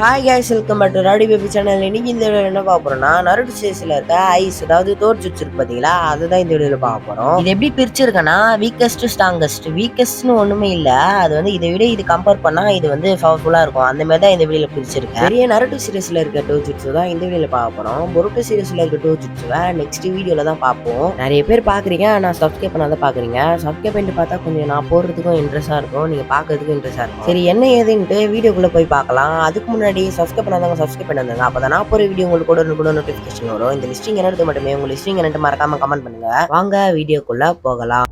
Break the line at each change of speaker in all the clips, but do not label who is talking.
Hi guys, welcome back to rowdy baby channel. இன்னைக்கு இந்த வீடியோல என்ன பார்க்க போறோம்னா, நருட்டோ சீரிஸ்ல இருக்க ஐஸ், அதாவது தோர்ஜுட்சு இருக்கு பாத்தீங்களா, அதுதான் இந்த வீடியோல பார்க்க போறோம். இது எப்படி பிரிச்சிருக்கனா வீக்கஸ்ட் ஸ்ட்ராங்கஸ்ட். வீக்கஸ்ட்னு ஒண்ணுமே இல்ல, அது வந்து இதை விட இது கம்பேர் பண்ணா இது வந்து பவர்ஃபுல்லா இருக்கும். அந்த மாதிரி தான் இந்த வீடியோல பிரிச்சிருக்கேன். பெரிய நருட்டோ சீரிஸ்ல இருக்க டோஜுட்சு தான் இந்த வீடியோல பார்க்க போறோம். பொருட்டோ சீரிஸ்ல இருக்க டோஜுட்சுவை நெக்ஸ்ட் வீடியோல தான் பார்ப்போம். நிறைய பேர் பாக்குறீங்க, நான் சப்ஸ்கிரைப் பண்ணாத பாக்குறீங்க. சப்ஸ்கிரைப் பண்ணிட்டு பார்த்தா கொஞ்சம் நான் போடுறதுக்கும் இன்ட்ரெஸ்டா இருக்கும், நீங்க பாக்குறதுக்கும் இன்ட்ரெஸ்டா இருக்கும். சரி, என்ன ஏதுன்ட்டு வீடியோக்குள்ள போய் பார்க்கலாம். அதுக்கு முன்னாடி சப்ஸ்கிரைப் பண்ணாதவங்க சப்ஸ்கிரைப் பண்ணிருந்தாங்க, அப்பதான் நான் போற வீடியோ உங்களுக்கு கூட நோட்டிபிகேஷன் வரும். இந்த லிஸ்டிங் என்னது மட்டுமே உங்க லிஸ்டிங் என்னட்டு மறக்காம கமெண்ட் பண்ணுங்க. வாங்க வீடியோக்குள்ள போகலாம்.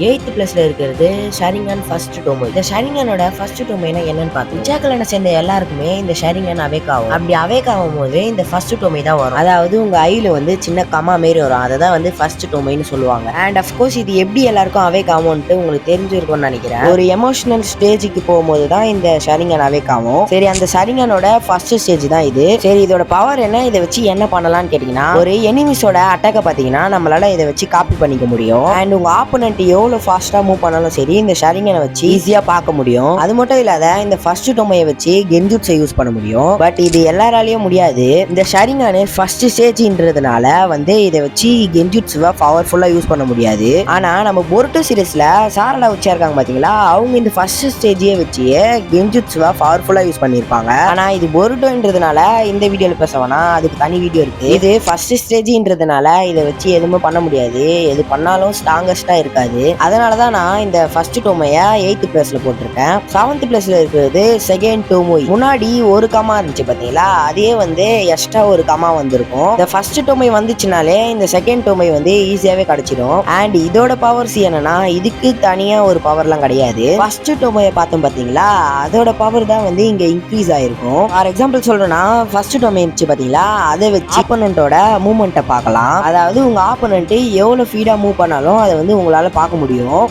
எய்த் பிளஸ்ல இருக்கிறது ஷரிங்கான் ஃபர்ஸ்ட் டோமோ. இந்த ஷரிங்கானோட ஃபர்ஸ்ட் டோமோனா என்னன்னு பார்த்தோம். இஜாக்கலனை சேர்ந்த எல்லாருக்குமே இந்த ஷரிங்கான் அவேக் ஆகும். அப்படி அவேக் ஆகும் போது இந்த ஃபர்ஸ்ட் டோமை தான் வரும். அதாவது உங்க ஐல வந்து சின்ன கமா மாரி வரும், அதை தான் வந்து ஃபர்ஸ்ட் டோமைன்னு சொல்லுவாங்க. அண்ட் அஃப்கோர்ஸ் இது எப்படி எல்லாருக்கும் அவேக் ஆகும்ட்டு உங்களுக்கு தெரிஞ்சிருக்கும்னு நினைக்கிறேன். ஒரு எமோஷனல் ஸ்டேஜுக்கு போகும்போது தான் இந்த ஷரிங்கான் அவேக் ஆகும். சரி, அந்த ஷரிங்கானோட ஃபர்ஸ்ட் ஸ்டேஜ் தான் இது. சரி, இதோட பவர் என்ன, இதை வச்சு என்ன பண்ணலாம்னு கேட்டீங்கன்னா, ஒரு எனிமிஸோட அட்டாக்க பாத்தீங்கன்னா நம்மளால இதை வச்சு காப்பி பண்ணிக்க முடியும். அண்ட் உங்க ஆப்போனன்ட் எவ்வளவு ஃபாஸ்டா மூவ் பண்ணாலும் சரி, இந்த ஷரிங்கனை வச்சு ஈஸியா பார்க்க முடியும். அது மட்டும் இல்லாத இந்த ஃபர்ஸ்ட் டோமையை வச்சு கென்ஜுட்ஸை யூஸ் பண்ண முடியும். பட் இது எல்லாராலையும் முடியாது. இந்த ஷரிங்கானு ஃபர்ஸ்ட் ஸ்டேஜ்ன்றதுனால வந்து இதை வச்சு கென்ஜுட்ஸுவை பவர்ஃபுல்லா யூஸ் பண்ண முடியாது. ஆனா நம்ம பொருட்டோ சீரிஸ்ல சாரடா வச்சா இருக்காங்க பாத்தீங்களா, அவங்க இந்த ஃபர்ஸ்ட் ஸ்டேஜையே வச்சு கென்ஜுட்ஸுவை பவர்ஃபுல்லா யூஸ் பண்ணிருப்பாங்க. ஆனா இது பொருட்டோன்றதுனால இந்த வீடியோல பேசவேனா, அதுக்கு தனி வீடியோ இருக்கு. இது ஃபர்ஸ்ட் ஸ்டேஜ்ன்றதுனால இதை வச்சு எதுவுமே பண்ண முடியாது, எது பண்ணாலும் ஸ்ட்ராங்கஸ்டா இருக்காது. அதனாலதான் நான் இந்த ஃபர்ஸ்ட் டோமைய 8th பிளேஸ்ல போட்டிருக்கேன். 7th பிளேஸ்ல இருக்கிறது செகண்ட் டோமோய். முன்னாடி ஒரு கமா இருந்துச்சு பாத்தீங்களா, அதே வந்து எக்ஸ்ட்ரா ஒரு கமா வந்திருக்கும். இந்த ஃபர்ஸ்ட் டோமை வந்துச்சுனாலே இந்த செகண்ட் டோமை வந்து ஈஸியாவே கிடைச்சிடும். அண்ட் இதோட பவர்ஸ் என்னன்னா, இதுக்கு தனியா ஒரு பவர்லாம் கிடையாது. ஃபர்ஸ்ட் டோமையை பார்த்தோம் பாத்தீங்களா, அதோட பவர் தான் வந்து இங்க இன்க்ரீஸ் ஆயிருக்கும். ஃபார் எக்ஸாம்பிள் சொல்றேன்னா, ஃபர்ஸ்ட் டோமை இருந்துச்சு பாத்தீங்களா, அதை வச்சு ஆப்போனன்ட்டோட மூவ்மெண்ட்டை பார்க்கலாம். அதாவது உங்க ஆப்போனன்ட் எவ்வளவு ஃபீடா மூவ் பண்ணாலும் அதை வந்து உங்களால பார்க்க முடியும்.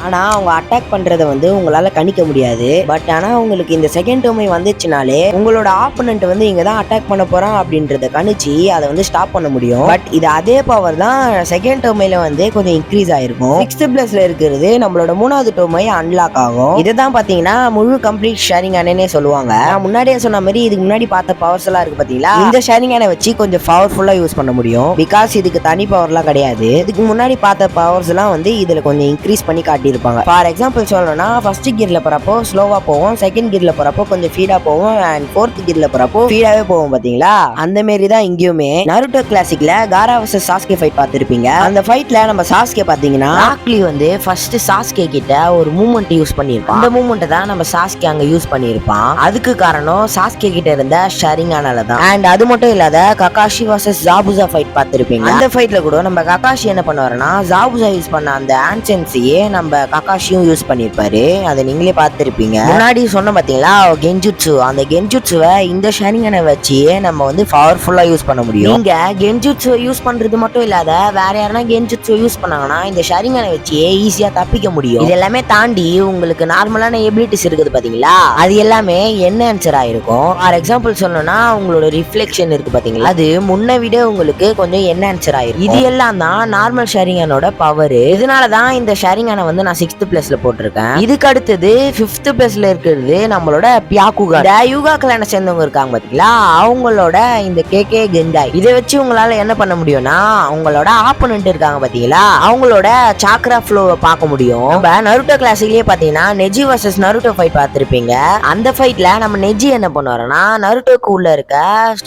ஆனா அவங்க அட்டாக் பண்றத வந்து உங்களால கணிக்க முடியாது. பட் ஆனா உங்களுக்கு இந்த செகண்ட் டோமை வந்துச்சுனாலே உங்களோட ஆப்போனன்ட் வந்து இங்க தான் அட்டாக் பண்ண போறான் அப்படின்றத கணிச்சு அதை வந்து ஸ்டாப் பண்ண முடியும். பட் இது அதே பவர் தான் செகண்ட் டோமைல வந்து கொஞ்சம் இன்க்ரீஸ் ஆயிருக்கும். 6th பிளேஸ்ல இருக்கிறது நம்மளோட 3வது டோமை அன்லாக் ஆகும். இதுதான் பாத்தீங்கன்னா முழு கம்ப்ளீட் ஷேரிங்கானே சொல்லுவாங்க. முன்னாடியே சொன்ன மாதிரி இதுக்கு முன்னாடி பார்த்த பவர்ஸ் எல்லாம் இருக்கு பாத்தீங்களா, இந்த ஷேரிங்கானை வச்சு கொஞ்சம் பவர்ஃபுல்லா யூஸ் பண்ண முடியும். பிகாஸ் இதுக்கு தனி பவர்லாம் கிடையாது. இதுக்கு முன்னாடி பார்த்த பவர்ஸ் எல்லாம் வந்து இதுல கொஞ்சம் இன்க்ரீஸ் பண்ணி காட்டியிருப்பாங்க. ஃபார் எக்ஸாம்பிள் சொல்லணும்னா, ஃபர்ஸ்ட் கியர்ல போறப்போ ஸ்லோவா போவோம், செகண்ட் கியர்ல போறப்போ கொஞ்சம் ஃபீடா போவோம், அண்ட் 4th கியர்ல போறப்போ ஃபீடாவே போவோம் பாத்தீங்களா. அந்த மாதிரி தான் இங்கேயுமே. நருட்டோ கிளாசிக்ல காரா வர்சஸ் சாஸ்கே ஃபைட் பார்த்திருப்பீங்க. அந்த ஃபைட்ல நம்ம சாஸ்கே பாத்தீங்கன்னா ராக்லி வந்து ஃபர்ஸ்ட் சாஸ்கே கிட்ட ஒரு மூவ்மெண்ட் யூஸ் பண்ணிருப்பான். அந்த மூவ்மெண்ட் தான் நம்ம சாஸ்கே அங்க யூஸ் பண்ணிருப்பான். அதுக்கு காரணம் சாஸ்கே கிட்ட இருந்த ஷரிங்கானால தான். அண்ட் அது மட்டும் இல்லாத ககாஷி வர்சஸ் ஜாபுசா ஃபைட் பார்த்திருப்பீங்க. அந்த ஃபைட்ல கூட நம்ம ககாஷி என்ன பண்ணுவாருன்னா, ஜாபுசா யூஸ் பண்ண அந்த ஆன்சென்ஸையே நம்ம ககாஷியும் யூஸ் பண்ணிருப்பாரு. அதை நீங்களே பார்த்திருப்பீங்க. முன்னாடி சொன்ன பாத்தீங்களா கென்ஜுட்சு, அந்த கென்ஜுட்சுவை இந்த ஷரிங்கானை வச்சு நம்ம வந்து பவர்ஃபுல்லா யூஸ் பண்ண முடியும். நீங்க கென்ஜுட்சு யூஸ் பண்றது மட்டும் இல்லாத வேற யாரா கென்ஜுட்சு யூஸ் பண்ணாங்கன்னா இந்த ஷரிங்கானை வச்சு ஈஸியா தப்பிக்க முடியும். இது எல்லாமே தாண்டி உங்களுக்கு நார்மலான எபிலிட்டிஸ் இருக்குது பாத்தீங்களா, அது எல்லாமே என்ஹான்சர் ஆயிருக்கும். ஃபார் எக்ஸாம்பிள் சொல்லணும்னா, உங்களோட ரிஃப்ளெக்ஷன் இருக்கு பாத்தீங்களா, அது முன்ன விட உங்களுக்கு கொஞ்சம் என்ஹான்சர் ஆயிருக்கும். இது எல்லாம் தான் நார்மல் ஷரிங்கானோட பவர். இதனாலதான் இந்த ஷரிங்கானை வந்து நான் 6th பிளேஸ்ல போட்டிருக்கேன். இதுக்கு அடுத்தது 5th பிளேஸ்ல இருக்கிறது நம்மளோட பியாக்குகா. இந்த யூகா கிளானை சேர்ந்தவங்க இருக்காங்க பாத்தீங்களா, அவங்களோட இந்த கேகே கெண்டாய். இதை வச்சு உங்களால என்ன பண்ண முடியும்னா, அவங்களோட ஆப்போனன்ட் இருக்காங்க பாத்தீங்களா, அவங்களோட சாக்ரா ஃப்ளோவை பார்க்க முடியும். நம்ம நருட்டோ கிளாசிக்லயே பாத்தீங்கன்னா நெஜி வர்சஸ் நருட்டோ ஃபைட் பார்த்திருப்பீங்க. அந்த ஃபைட்ல நம்ம நெஜி என்ன பண்ணுவாருன்னா, நருட்டோக்கு உள்ள இருக்க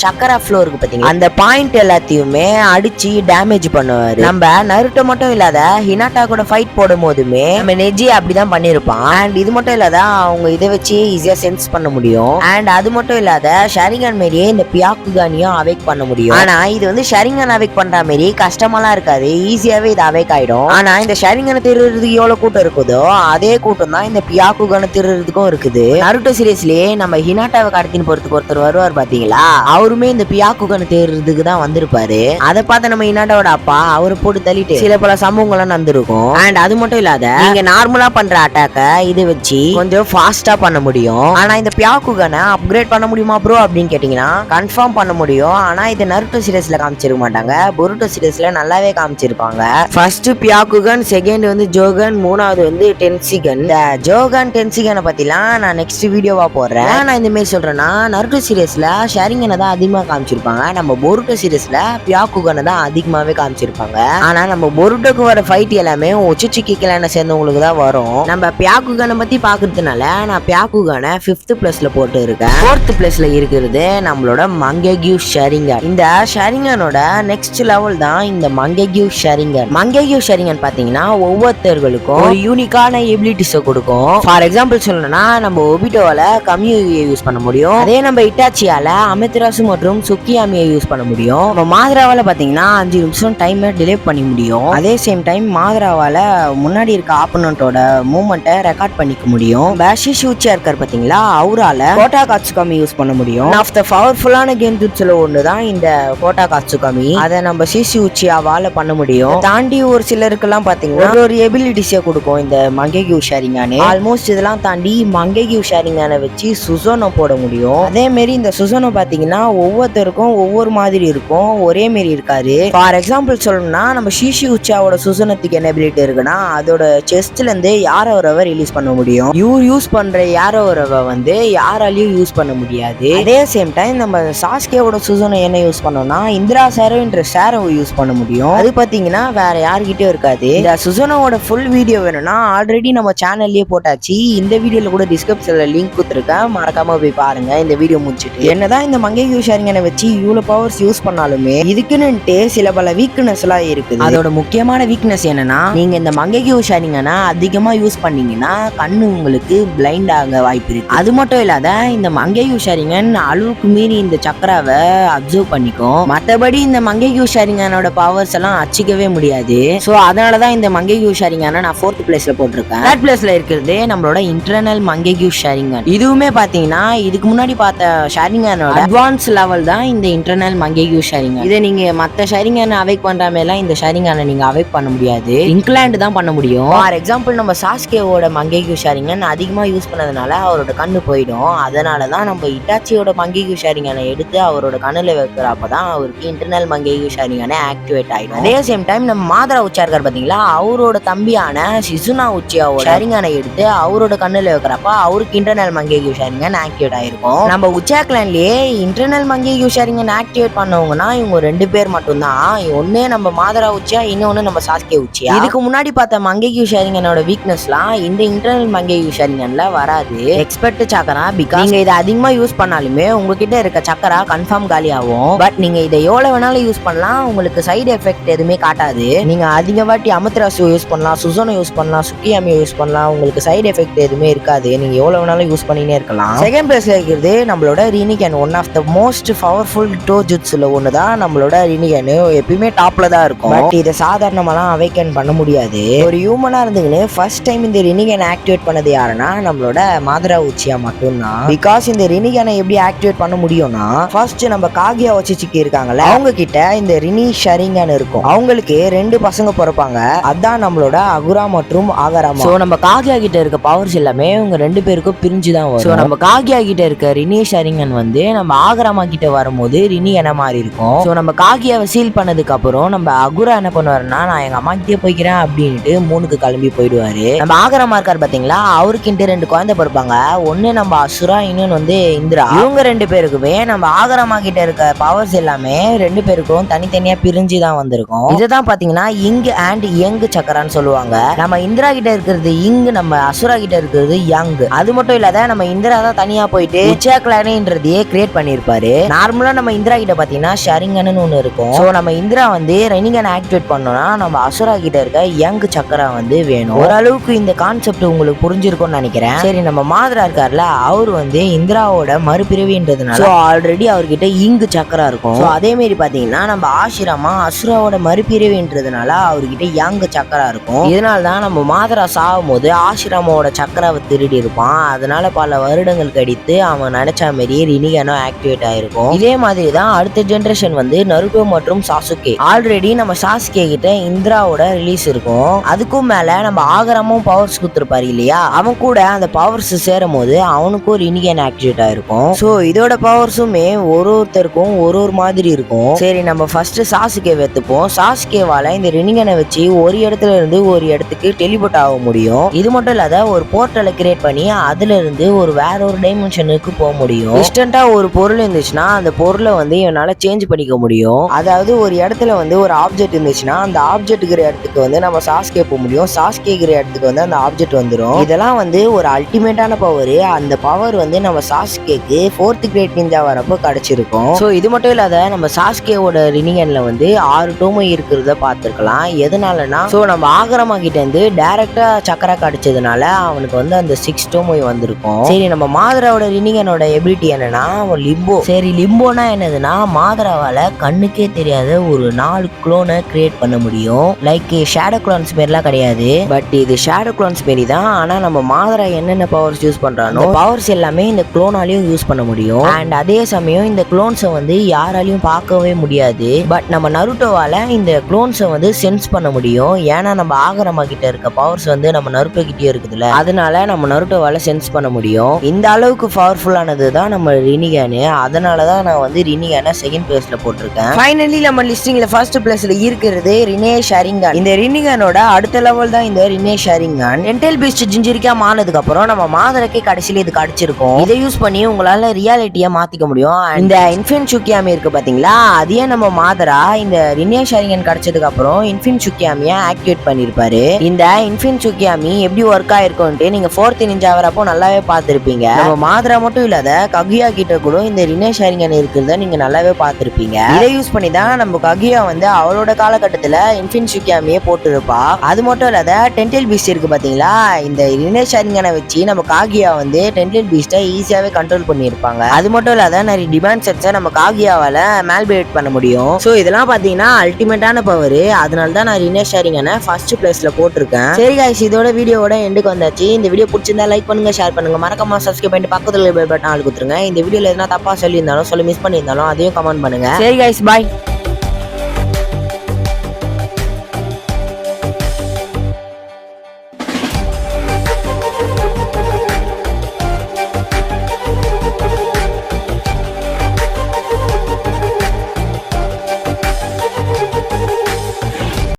சக்கரா ஃப்ளோ இருக்கு பாத்தீங்களா, அந்த பாயிண்ட் எல்லாத்தையுமே அடிச்சு டேமேஜ் பண்ணுவாரு. நம்ம நருட்டோ மட்டும் இல்லாத ஹினாட்டா கூட ஃபைட் போடும் போதுமே நம்ம நெஜி அப்படிதான் பண்ணிருப்பான். அண்ட் இது மட்டும் இல்லாத அவங்க இதை வச்சு ஈஸியா சென்ஸ் பண்ண முடியும். அண்ட் அது மட்டும் இல்லாத ஷரிங்கான் மாரியே இந்த பியாக்குகானியும் அவேக் பண்ண முடியும். ஆனா இது வந்து ஷரிங்கான் அவேக் பண்ற மாதிரி கஷ்டமெல்லாம் இருக்காது, ஈஸியாவே இது அவேக் ஆயிடும். ஆனா இந்த ஷரிங்கானை திருறதுக்கு எவ்வளவு கூட்டம் இருக்குதோ அதே கூட்டம் தான் இந்த பியாக்குகானை திருறதுக்கும் இருக்குது. நருட்டோ சீரிஸ்லயே நம்ம ஹினாட்டாவை கடத்தின்னு போறதுக்கு ஒருத்தர் வருவார் பாத்தீங்களா, அவருமே இந்த பியாக்குகானை திருறதுக்கு தான் வந்திருப்பாரு. அதை பார்த்து நம்ம ஹினாட்டாவோட அப்பா அவரு போட்டு தள்ளிட்டு சில பல சம்பவங்கள்லாம் நடந்திருக்கும். அண்ட் அது மட்டும் இல்லாத நீங்க நார்மலா பண்ற அட்டாக்க இது வச்சு கொஞ்சம் ஃபாஸ்டா பண்ண முடியும். ஆனா இந்த பியாக்குகனை அப்கிரேட் பண்ண முடியுமா ப்ரோ அப்படின்னு கேட்டீங்கன்னா கன்ஃபார்ம் பண்ண முடியும். ஆனா இது நருட்டோ சீரிஸ்ல காமிச்சிருக்க மாட்டாங்க, பொருட்டோ சீரிஸ்ல நல்லாவே காமிச்சிருப்பாங்க. ஃபர்ஸ்ட் பியாக்குகன், செகண்ட் வந்து ஜோகன், மூணாவது வந்து டென்சிகன். இந்த ஜோகன் டென்சிகனை பத்திலாம் நான் நெக்ஸ்ட் வீடியோவா போடுறேன். நான் இந்த மாதிரி சொல்றேன்னா நருட்டோ சீரிஸ்ல ஷேரிங்கனை தான் அதிகமா காமிச்சிருப்பாங்க, நம்ம பொருட்டோ சீரிஸ்ல பியாக்குகனை தான் அதிகமாவே காமிச்சிருப்பாங்க. ஆனா நம்ம பொருட்டோக்கு வர ஃபைட் எல்லாமே உச்சிச்சிக்கி கிளானை சேர்ந்தவங்களுக்கு தான் வரும். நம்ம பியாக்குகனை பத்தி பாக்குறதுனால நான் பியாக்குகனை 5th பிளேஸ்ல போட்டு இருக்கேன். 4th பிளேஸ்ல இருக்கிறது நம்மளோட மங்கெக்யூ ஷேரிங்கன். இந்த ஷேரிங்கனோட நெக்ஸ்ட் லெவல் தான் இந்த மங்கெக்யூ ஷேரிங்கன். மங்கெக்யூ ஷேரிங்கன் பாத்தீங்கன்னா ஒவ்வொருத்தர்களுக்கும் ஒரு யூனிக்கான எபிலிட்டிஸை கொடுக்கும். ஃபார் எக்ஸாம்பிள் சொல்லணும்னா நம்ம ஒபிட்டோவால கம்யூயை யூஸ் பண்ண முடியும், அதே நம்ம இட்டாச்சியால அமெத்திராசு மற்றும் சுக்கியாமியை யூஸ் பண்ண முடியும். நம்ம மாதராவால பாத்தீங்கன்னா 5 நிமிஷம் டைமை டிலே பண்ண முடியும். அதே சேம் டைம் மாதராவால முன்னாடி இருக்க ஆப்பனண்டோட மூவ்மெண்ட்டை ரெக்கார்ட் பண்ணிக்க முடியும். பேஷிஷ் உச்சியா இருக்கார் பாத்தீங்களா, அவரால கோட்டா காட்சுகாமி யூஸ் பண்ண முடியும். ஆஃப் த பவர்ஃபுல்லான கேம் ஜுட்ஸ்ல ஒண்ணுதான் இந்த கோட்டா காட்சுகாமி. அதை நம்ம சிசி உச்சியாவால பண்ண முடியும். தாண்டி ஒரு சிலருக்கெல்லாம் பாத்தீங்கன்னா ஒரு எபிலிட்டிஸை கொடுக்கும் இந்த மங்கெக்யூ ஷேரிங்கானு. ஆல்மோஸ்ட் இதெல்லாம் தாண்டி மங்கெக்யூ ஷேரிங்கானை வச்சு சுசோனோ போட முடியும். அதே மாதிரி இந்த சுசோனோ பாத்தீங்கன்னா ஒவ்வொருத்தருக்கும் ஒவ்வொரு மாதிரி இருக்கும், ஒரே மாதிரி இருக்காது. ஃபார் எக்ஸாம்பிள் சொல்லணும்னா நம்ம ஷிஷி உச்சாவோட சுசோனத்துக்கு என்ன எபிலிட்டி இருக்குன்னா அதோட செஸ்ட்ல இருந்து யாரோ ஒருவ ரிலீஸ் பண்ண முடியும். யூஸ் பண்ற யாரோ ஒருவ வந்து யாராலையும் யூஸ் பண்ண முடியாது. அதே சேம் டைம் நம்ம சாஸ்கேவோட சுசோனோ என்ன யூஸ் பண்ணோம்னா இந்திரா சேரோன்ற சேரோ யூஸ் பண்ண முடியும். அது பாத்தீங்கன்னா வேற யாருகிட்டயும் இருக்காது. இந்த சுசோனோட ஃபுல் வீடியோ வேணும்னா ஆல்ரெடி நம்ம சேனல்லயே போட்டாச்சு. இந்த வீடியோல கூட டிஸ்கிரிப்ஷன்ல லிங்க் கொடுத்துருக்கேன், மறக்காம போய் பாருங்க. இந்த வீடியோ முடிச்சிட்டு என்னதான் இந்த மங்கெக்யூ ஷேரிங்கனை வச்சு இவ்வளவு பவர்ஸ் யூஸ் பண்ணாலுமே இதுக்குன்னுட்டு சில பல வீக்னஸ் எல்லாம் இருக்குது. அதோட முக்கியமான வீக்னஸ் என்னன்னா நீங்க இந்த மங்கெக்யூ ஷேரிங்கனை அதிகமா யூஸ் பண்ணீங்கன்னா கண்ணு உங்களுக்கு பிளைண்ட் ஆக வாய்ப்பு இருக்கு. அது மட்டும் இல்லாத இந்த மங்கெக்யூ ஷேரிங்கன் அளவுக்கு மீறி இந்த சக்கராவை அப்சர்வ் பண்ணிக்கும். மற்றபடி இந்த மங்கெக்யூ ஷேரிங்கனோட பவர்ஸ் எல்லாம் அச்சிக்கவே முடியாது. சோ அதனாலதான் இந்த மங்கெக்யூ ஷேரிங்கனை நான் 4th பிளேஸ்ல போட்டிருக்கேன். 3rd பிளேஸ்ல இருக்கிறது நம்மளோட இன்டர்னல் மங்கெக்யூ ஷேரிங்கன். இதுவுமே பாத்தீங்கன்னா இதுக்கு முன்னாடி பார்த்த ஷேரிங்கனோட அட்வான்ஸ் லெவல் தான் இந்த இன்டர்னல் மங்கெக்யூ ஷேரிங்கன். இதை நீங்க மத்த ஷேரிங்கனை அவேக் பண்ற மாதிரிலாம் இந்த ஷேரிங்கனை நீங்க அவேக் பண்ண முடியாது, இன்க்ளாண்ட் தான் பண்ண முடியும். ஃபார் எக்ஸாம்பிள் நம்ம சாஸ்கேவோட மங்கெக்யூ ஷேரிங்கன் அதிகமா யூஸ் பண்ணதுனால அவரோட கண்ணு போயிடும். அதனாலதான் நம்ம இட்டாச்சியோட மங்கெக்யூ ஷேரிங்கனை எடுத்து அவரோட கண்ணுல வைக்கிறப்பதான் அவருக்கு இன்டர்னல் மங்கெக்யூ ஷேரிங்கனை ஆக்டிவேட் ஆயிடும். அதே சேம் டைம் நம்ம மாதரா உச்சா இருக்கார் பாத்தீங்களா, அவரோட தம்பியான சிசுனா உச்சியாவோட ஷேரிங்கனை எடுத்து அவரோட கண்ணுல வைக்கிறப்ப அவருக்கு இன்டர்னல் மங்கெக்யூ ஷேரிங்கன் ஆக்டிவேட் ஆயிருக்கும். நம்ம உச்சா கிளான்லயே இன்டர்னல் மங்கெக்யூ ஷேரிங்கன் ஆக்டிவேட் பண்ணவங்கன்னா இவங்க 2 பேர் மட்டும் தான். ஒண்ணு நம்ம மாதரா உச்சியா, இன்னொன்னு நம்ம சாஸ்கே உச்சியா. இதுக்கு முன்னாடி பார்த்த மங்கெக்யூ ஷேரிங்கனோட வீக்னஸ்லாம் இந்த இன்டர்னல் மங்கெக்யூ ஷேரிங்கன்ல வராது. எக்ஸ்பெக்ட் சக்கரா பிகாஸ் நீங்க இதை அதிகமா யூஸ் பண்ணாலுமே உங்ககிட்ட இருக்க சக்கரா கன்ஃபார்ம் காலி ஆகும். பட் நீங்க இதை எவ்வளவு வேணாலும் யூஸ் பண்ணலாம், உங்களுக்கு சைடு எஃபெக்ட் எதுவுமே காட்டாது. நீங்க அதிக வாட்டி அமத்ராசு யூஸ் பண்ணலாம், சுசோனோ யூஸ் பண்ணலாம், சுக்கியாமி யூஸ் பண்ணலாம், உங்களுக்கு சைடு எஃபெக்ட் எதுவுமே இருக்காது. நீங்க எவ்வளவு வேணாலும் யூஸ் பண்ணினே இருக்கலாம். செகண்ட் பிளேஸ்ல இருக்கிறது நம்மளோட Rinnegan. One of the most powerful டோஜுட்ஸ்ல ஒண்ணுதான் நம்மளோட ரினிகன். எப்பயுமே டாப்ல தான் இருக்கும். பட் இதை சாதாரணமாலாம் அவேக்கன் பண்ண முடியாது. ஒரு ஹியூமனா இருந்துங்கன்னு ஃபர்ஸ்ட் டைம் இந்த ரினிகன் ஆக்டிவேட் பண்ணது யாருன்னா நம்மளோட மாதரா உச்சியா மட்டும்தான். பிகாஸ் இந்த ரினிகனை எப்படி ஆக்டிவேட் பண்ண முடியும்னா ஃபர்ஸ்ட் நம்ம காகியா வச்சிச்சிக்கு இருக்காங்கல்ல, அவங்க கிட்ட இந்த ரினி ஷேரிங்கன் இருக்கும். அவங்களுக்கு 2 பசங்க பிறப்பாங்க, அதான் நம்மளோட அகுரா மற்றும் ஆகராமா. சோ நம்ம காகியா கிட்ட இருக்க பவர்ஸ் எல்லாமே உங்க 2 பேருக்கும் பிரிஞ்சுதான் வரும். சோ நம்ம காகியா கிட்ட இருக்க ரினி ஷேரிங்கன் வந்து நம்ம ஆகராமா கிட்ட வரும்போது ரினி என்ன மாதிரி இருக்கும். சோ நம்ம காகியாவை சீல் பண்ணதுக்கு அப்புறம் நம்ம அகுரா என்ன பண்ணுவாருன்னா நான் எங்க அம்மா கிட்டே போய்க்கிறேன் அப்படின்ட்டு 3க்கு கிளம்பி போயிடுவாரு. நம்ம ஆகராமா இருக்காரு பாத்தீங்களா, அவருக்கிட்ட 2 குழந்தை பிறப்பாங்க. ஒண்ணு நம்ம அசுரா, இன்னொன்னு வந்து இந்திரா. இவங்க 2 பேருக்குமே நம்ம ஆகராமா கிட்ட இருக்க பவர்ஸ் எல்லாமே 2 பேருக்கும் தனித்தனியா பிரிஞ்சுதான் வந்திருக்கும். இதுதான் பாத்தீங்கன்னா இங் அண்ட் யங் சக்கரான்னு சொல்லுவாங்க. நம்ம இந்திரா கிட்ட இருக்கிறது இங், நம்ம அசுரா கிட்ட இருக்கிறது யங். அது மட்டும் இல்லாத நம்ம இந்திரா தான் தனியா போயிட்டு உச்சா கிளானேன்றதையே கிரியேட் பண்ணிருப்பாரு. நார்மலா நம்ம இந்திரா கிட்ட பாத்தீங்கன்னா ஷரிங்கன்னு ஒண்ணு இருக்கும். சோ நம்ம இந்திரா வந்து ரெனிகன் ஆக்டிவேட் பண்ணோம்னா நம்ம அசுரா கிட்ட இருக்க யங் சக்கரா வந்து வேணும். ஓரளவுக்கு இந்த கான்செப்ட் உங்களுக்கு புரிஞ்சிருக்கும்னு நினைக்கிறேன். சரி, நம்ம மாதரா இருக்காருல, அவர் வந்து இந்திராவோட மறுபிறவின்றதுனால ஆல்ரெடி அவர்கிட்ட இங்கு சக்கரா இருக்கும். அதே மாதிரி பாத்தீங்கன்னா நம்ம ஆசிரமா அசுராவோட மறுபிறவின்றதுனால அவர்கிட்ட யங் சக்கரா இருக்கும். இதனாலதான் நம்ம மாதரா சாகும் போது ஆசிரமாவோட சக்கராவை திருடி இருப்பான். அதனால பல வருடங்கள் கழித்து அவன் நினைச்ச மாதிரி ரினிகனோ ஆக்டிவேட் ஆயிருக்கும். இதே மாதிரி தான் அடுத்த ஜெனரேஷன் வந்து நருட்டோ மற்றும் சாசுகே. ஆல்ரெடி நம்ம சாசுகே கிட்ட இந்திராவோட ரிலீஸ் இருக்கும். அது அதுக்கும் மேல நம்ம ஆகரமும் பவர்ஸ் கொடுத்துருப்பாரு இல்லையா, அவன் கூட அந்த பவர்ஸ் சேரும் போது அவனுக்கும் ஒரு ரினிகன் ஆக்டிவேட் ஆயிருக்கும். சோ இதோட பவர்ஸுமே ஒருத்தருக்கும் ஒரு மாதிரி இருக்கும். சரி நம்ம ஃபர்ஸ்ட் சாசுகே வெத்துப்போம். சாசுகேவால இந்த ரினிகனை வச்சு ஒரு இடத்துல இருந்து ஒரு இடத்துக்கு டெலிபோர்ட் ஆக முடியும். இது மட்டும் இல்லாத ஒரு போர்ட்டலை கிரியேட் பண்ணி அதுல இருந்து ஒரு வேற ஒரு டைமென்ஷனுக்கு போக முடியும். இன்ஸ்டன்டா ஒரு பொருள் இருந்துச்சுன்னா அந்த பொருளை வந்து இவனால சேஞ்ச் பண்ணிக்க முடியும். அதாவது ஒரு இடத்துல வந்து ஒரு ஆப்ஜெக்ட் இருந்துச்சுன்னா அந்த ஆப்ஜெக்ட் இருக்கிற இடத்துக்கு வந்து நம்ம சாஸ்கே போக முடியும். சாஸ்கே இருக்கிற இடத்துக்கு வந்து அந்த ஆப்ஜெக்ட் வந்துடும். இதெல்லாம் வந்து ஒரு அல்டிமேட்டான பவர். அந்த பவர் வந்து நம்ம சாஸ்கேக்கு 4th கிரேட் நிஞ்சா வரப்போ கிடைச்சிருக்கும். ஸோ இது மட்டும் இல்லாத நம்ம சாஸ்கேவோட ரினிகன்ல வந்து 6 டோமோ இருக்கிறத பார்த்துருக்கலாம். எதனாலனா ஸோ நம்ம ஆகரமா கிட்ட இருந்து டைரக்டா சக்கரா கிடைச்சதுனால அவனுக்கு வந்து அந்த 6 டோமோ வந்திருக்கும். சரி நம்ம மாதராவோட ரினிகனோட எபிலிட்டி என்னன்னா லிம்போ. சரி லிம்போனா என்னதுன்னா மாதராவால கண்ணுக்கே தெரியாத ஒரு 4 குளோனை கிரியேட் பண்ண முடியும். லைக் ஷேடோ குளோன்ஸ் மாரிலாம் கிடையாது, பட் இது ஷேடோ குளோன்ஸ் மாரி தான். ஆனா நம்ம மாதரா என்னென்ன பவர்ஸ் யூஸ் பண்றானோ பவர்ஸ் எல்லாமே இந்த குளோனாலையும் யூஸ் பண்ண முடியும். அண்ட் அதே சமயம் இந்த குளோன்ஸை வந்து யாராலையும் பார்க்கவே முடியாது. பட் நம்ம நருட்டோவால இந்த குளோன்ஸை வந்து சென்ஸ் பண்ண முடியும். ஏன்னா நம்ம ஆகரமா கிட்ட இருக்க பவர்ஸ் வந்து நம்ம நருட்டோ கிட்டே இருக்குதுல்ல, அதனால நம்ம நருட்டோவால சென்ஸ் பண்ண முடியும். இந்த அளவுக்கு பவர்ஃபுல்லானது தான் நம்ம ரினிகனு. அதனாலதான் நான் வந்து ரினிகனை செகண்ட் பிளேஸ்ல போட்டிருக்கேன். ஃபைனலி நம்ம லிஸ்டிங்ல ஃபர்ஸ்ட் பிளேஸ்ல இருக்கிறது ரினே ஷாரிங்கான். இந்த ரினிகனோட அடுத்த லெவல் தான் இந்த ரினே ஷாரிங்கான். டென்டல் பீஸ்ட் ஜிஞ்சிரிக்கா மானதுக்கு அப்புறம் நம்ம மாதரக்கே கடைசியில இது கிடைச்சிருக்கும். இதை யூஸ் பண்ணி உங்களால ரியாலிட்டியா மாத்திக்க முடியும். இந்த இன்ஃபின் சுக்கியாமி இருக்கு பாத்தீங்களா, அதையே நம்ம மாதரா இந்த ரினே ஷாரிங்கன் கிடைச்சதுக்கு அப்புறம் இன்ஃபின் சுக்கியாமிய ஆக்டிவேட் பண்ணிருப்பாரு. இந்த இன்ஃபின் சுக்கியாமி எப்படி ஒர்க் ஆயிருக்கும்ட்டு நீங்க 4th நிஞ்சா வரப்போ நல்லாவே பார்த்திருப்பீங்க. நம்ம மாதரா மட்டும் இல்லாத ககுயா கிட்ட கூட இந்த ரினே ஷாரிங்கன் இருக்கிறத நீங்க நல்லாவே பார்த்திருப்பீங்க. இதை யூஸ் பண்ணி தான் நம்ம ககுயா வந்து அவளோட காலகட்டத்துல இன்ஃபின் சுக்கியாமியை போட்டுருப்பா. அது மட்டும் இல்லாத டென்டல் பீஸ்ட் இருக்கு பாத்தீங்களா, இந்த ரினே ஷாரிங்கனை வச்சு நம்ம காகியா வந்து டென்டல் பீஸ்ட்டை ஈஸியாவே கண்ட்ரோல் பண்ணியிருப்பாங்க. அது மட்டும் இல்லாத நிறைய டிமாண்ட் செட்ஸை நம்ம காகியாவால மேல்பிரேட் பண்ண முடியும். ஸோ இதெல்லாம் பாத்தீங்கன்னா அல்டிமேட்டான பவர். அதனால தான் நான் ரினே ஷாரிங்கனை ஃபர்ஸ்ட் பிளேஸ்ல போட்டிருக்கேன். சரி guys, இதோட வீடியோவோட எண்டுக்கு வந்தாச்சு. இந்த வீடியோ பிடிச்சிருந்தா லைக் பண்ணுங்க, ஷேர் பண்ணுங்க, மறக்காம சப்ஸ்கிரைப் பண்ணிட்டு பக்கத்துல பெல் பட்டன் ஆல் கொடுத்துருங்க. இந்த வீடியோல எதனா தப்பா சொல்லியிருந்தாலும் மிஸ் பண்ணியிருந்தாலும் அதையும் கமெண்ட் பண்ணுங்க. சரி guys, bye.